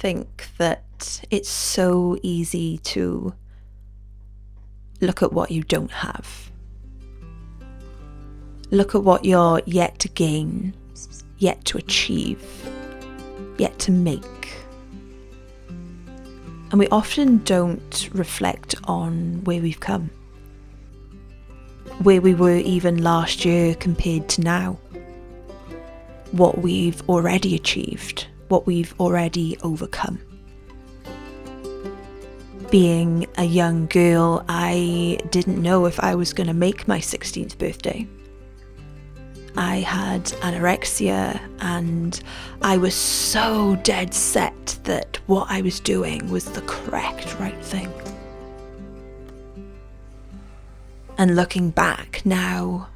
think that it's so easy to look at what you don't have. Look at what you're yet to gain, yet to achieve, yet to make. And we often don't reflect on where we've come, where we were even last year compared to now, what we've already achieved, what we've already overcome. Being a young girl, I didn't know if I was going to make my 16th birthday. I had anorexia and I was so dead set that what I was doing was the correct right thing. And looking back now,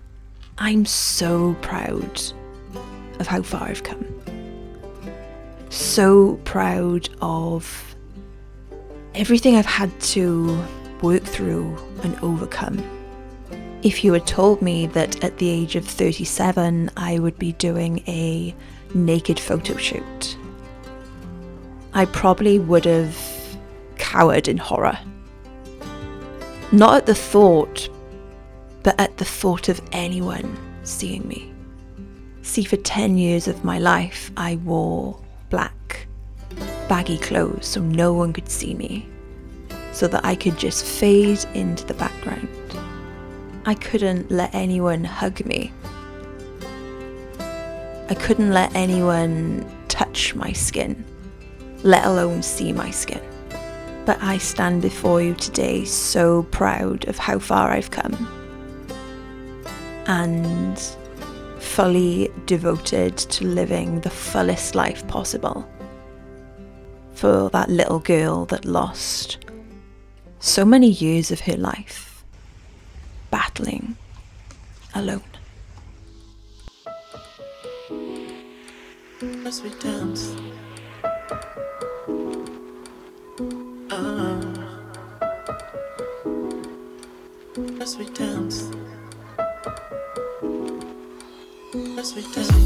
I'm so proud of how far I've come. So proud of everything I've had to work through and overcome. If you had told me that at the age of 37 I would be doing a naked photo shoot, I probably would have cowered in horror. Not at the thought, but at the thought of anyone seeing me. See, for 10 years of my life I wore black, baggy clothes so no one could see me, so that I could just fade into the background. I couldn't let anyone hug me. I couldn't let anyone touch my skin, let alone see my skin. But I stand before you today so proud of how far I've come, and fully devoted to living the fullest life possible for that little girl that lost so many years of her life battling alone. As we dance, as we dance, as we dance.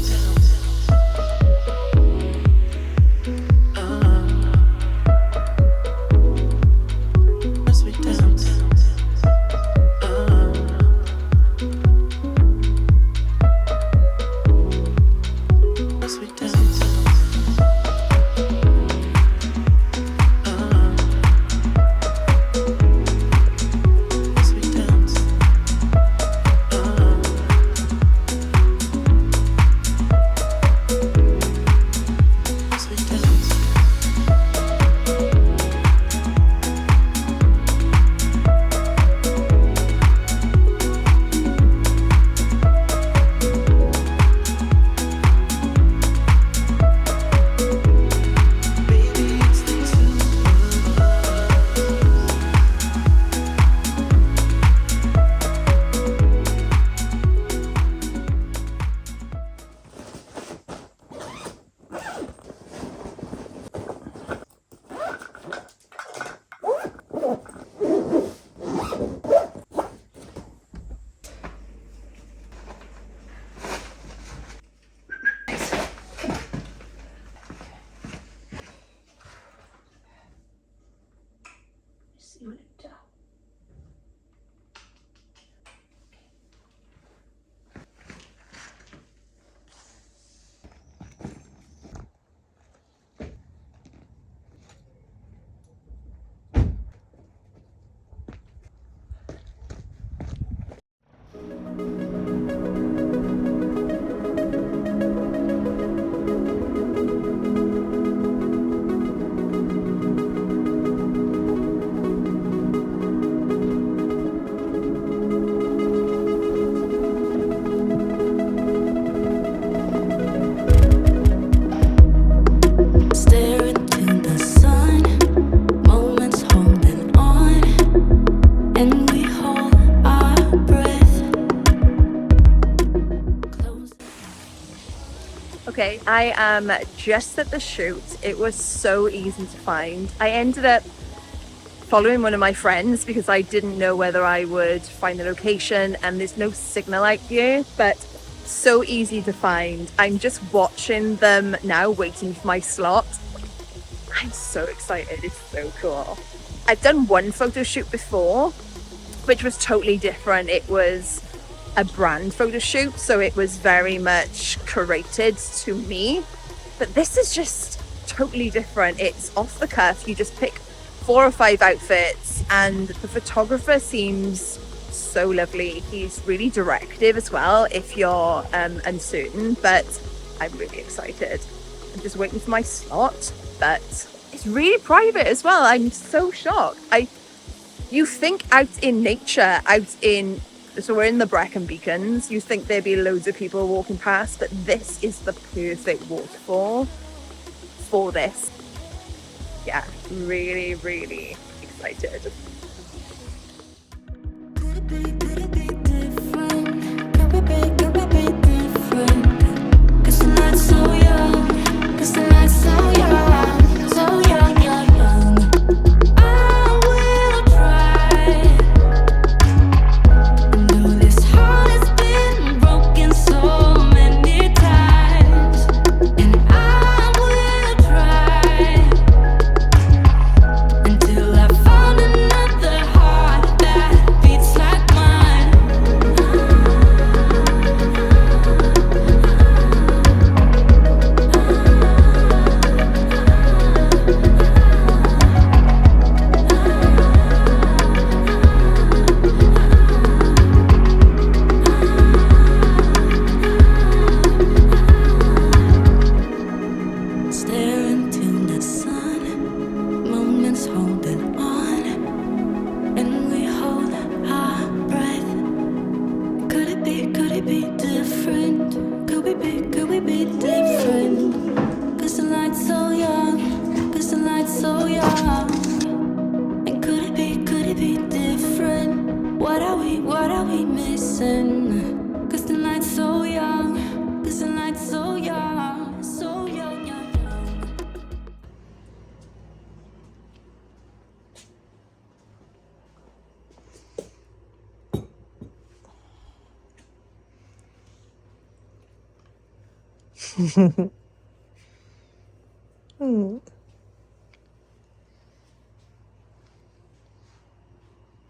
Okay, I am just at the shoot. It was so easy to find. I ended up following one of my friends because I didn't know whether I would find the location, and there's no signal out here, but so easy to find. I'm just watching them now, waiting for my slot. I I'm so excited. It's so cool. I've done one photo shoot before, which was totally different. It was a brand photo shoot, so it was very much curated to me. But this is just totally different. It's off the cuff. You just pick 4 or 5 outfits, and the photographer seems so lovely. He's really directive as well if you're uncertain, but I'm really excited. I'm just waiting for my slot, but it's really private as well. I'm so shocked. You think out in nature, so we're in the Brecon Beacons, you think there'd be loads of people walking past, but this is the perfect waterfall for this. Yeah, really, really excited.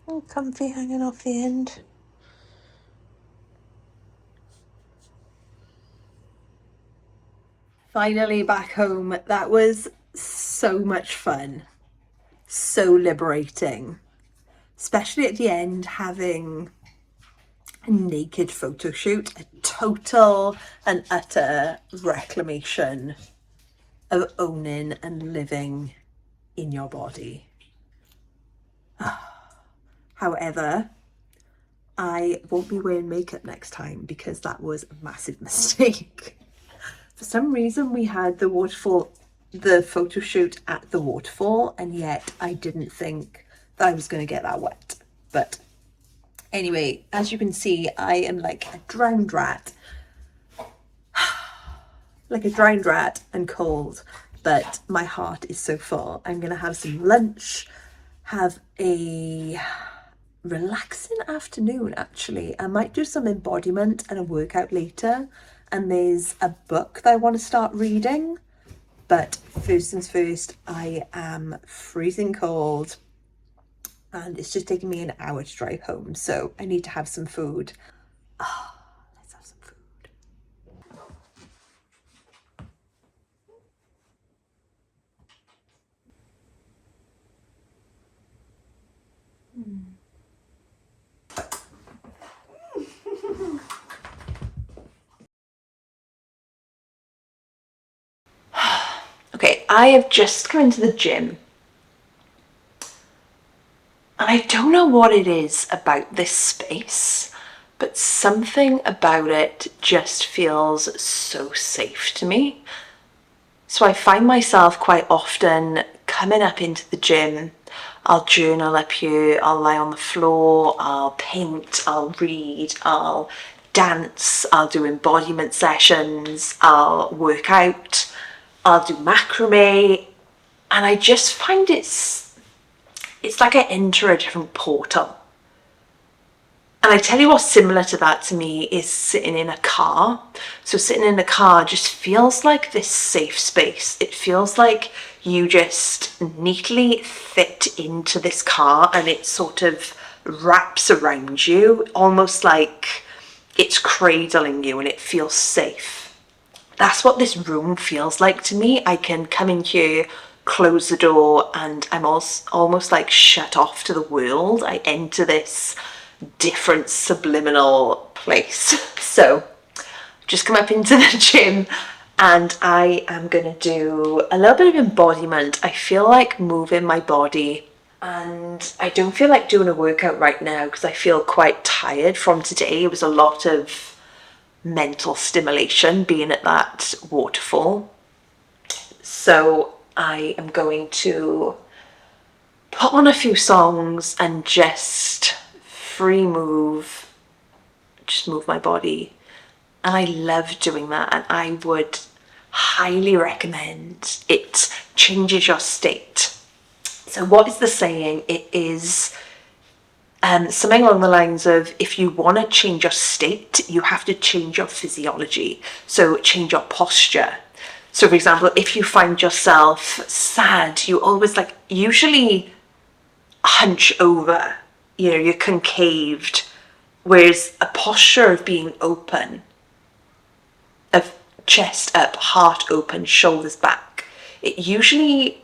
Oh, comfy hanging off the end. Finally back home. That was so much fun. So liberating. Especially at the end, having a naked photo shoot, a total and utter reclamation of owning and living in your body. However, I won't be wearing makeup next time because that was a massive mistake. For some reason we had the photo shoot at the waterfall, and yet I didn't think that I was going to get that wet. But anyway, as you can see, I am like a drowned rat. Like a drowned rat and cold, but my heart is so full. I'm going to have some lunch, have a relaxing afternoon actually. I might do some embodiment and a workout later, and there's a book that I want to start reading. But first things first, I am freezing cold and it's just taking me an hour to drive home, so I need to have some food. Let's have some food. Okay, I have just come into the gym. And I don't know what it is about this space, but something about it just feels so safe to me. So I find myself quite often coming up into the gym. I'll journal up here, I'll lie on the floor, I'll paint, I'll read, I'll dance, I'll do embodiment sessions, I'll work out, I'll do macrame, and I just find it's like I enter a different portal. And I tell you what's similar to that to me is sitting in a car. So sitting in a car just feels like this safe space. It feels like you just neatly fit into this car, and it sort of wraps around you, almost like it's cradling you, and it feels safe. That's what this room feels like to me. I can come in here, close the door, and I'm almost like shut off to the world. I enter this different subliminal place. So just come up into the gym, and I am gonna do a little bit of embodiment. I feel like moving my body, and I don't feel like doing a workout right now because I feel quite tired from today. It was a lot of mental stimulation being at that waterfall. So I am going to put on a few songs and just free move, just move my body. And I love doing that, and I would highly recommend it. Changes your state. So what is the saying? It is something along the lines of, if you want to change your state, you have to change your physiology. So change your posture. So for example, if you find yourself sad, you always usually hunch over, you're concaved, whereas a posture of being open, of chest up, heart open, shoulders back, it usually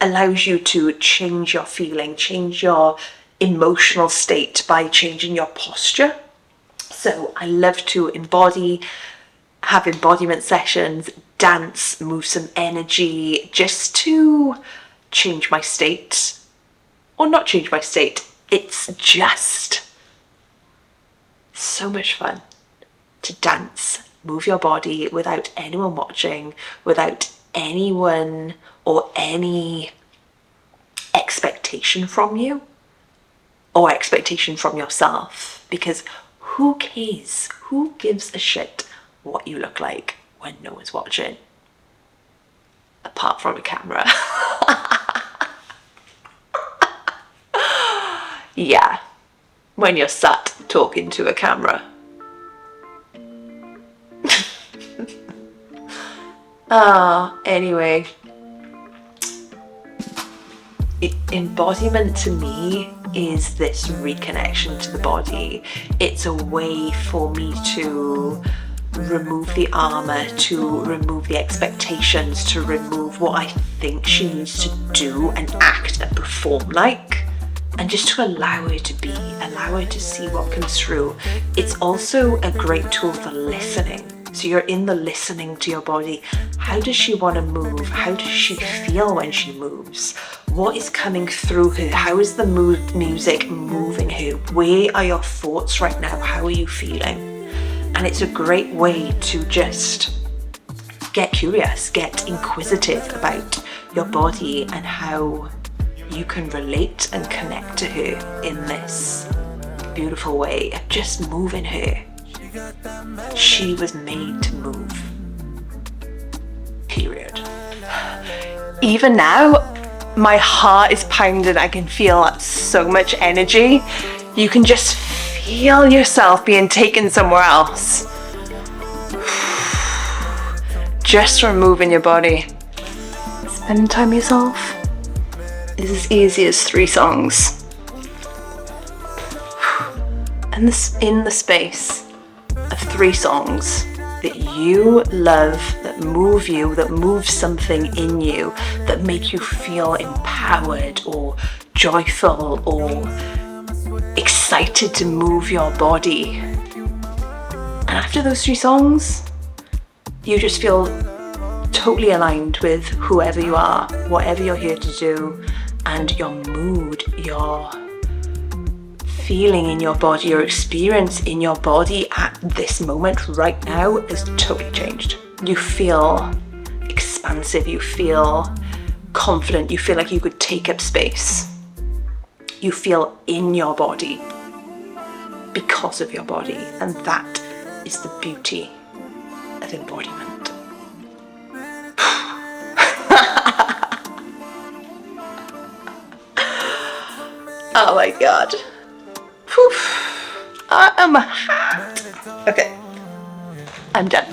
allows you to change your feeling, change your emotional state by changing your posture. So I love to embody, have embodiment sessions, dance, move some energy, just to change my state, or not change my state. It's just so much fun to dance, move your body without anyone watching, without anyone or any expectation from you or expectation from yourself, because who cares? Who gives a shit what you look like when no one's watching? Apart from a camera. Yeah, when you're sat talking to a camera. Anyway, embodiment to me is this reconnection to the body. It's a way for me to remove the armor, to remove the expectations, to remove what I think she needs to do and act and perform like, and just to allow her to be, allow her to see what comes through. It's also a great tool for listening. So you're in the listening to your body. How does she want to move? How does she feel when she moves? What is coming through her? How is the music moving her? Where are your thoughts right now? How are you feeling? And it's a great way to just get curious, get inquisitive about your body and how you can relate and connect to her in this beautiful way of just moving her. She was made to move. Period. Even now, my heart is pounding. I can feel so much energy. You can just feel yourself being taken somewhere else. Just from moving your body. Spending time with yourself is as easy as 3 songs. And this in the space of 3 songs that you love, that move you, that move something in you, that make you feel empowered or joyful or excited to move your body. And after those 3 songs, you just feel totally aligned with whoever you are, whatever you're here to do, and your mood, your feeling in your body, your experience in your body at this moment right now is totally changed. You feel expansive, you feel confident, you feel like you could take up space. You feel in your body because of your body, and that is the beauty of embodiment. Oh my god. Whew. I am hot. Okay, I'm done.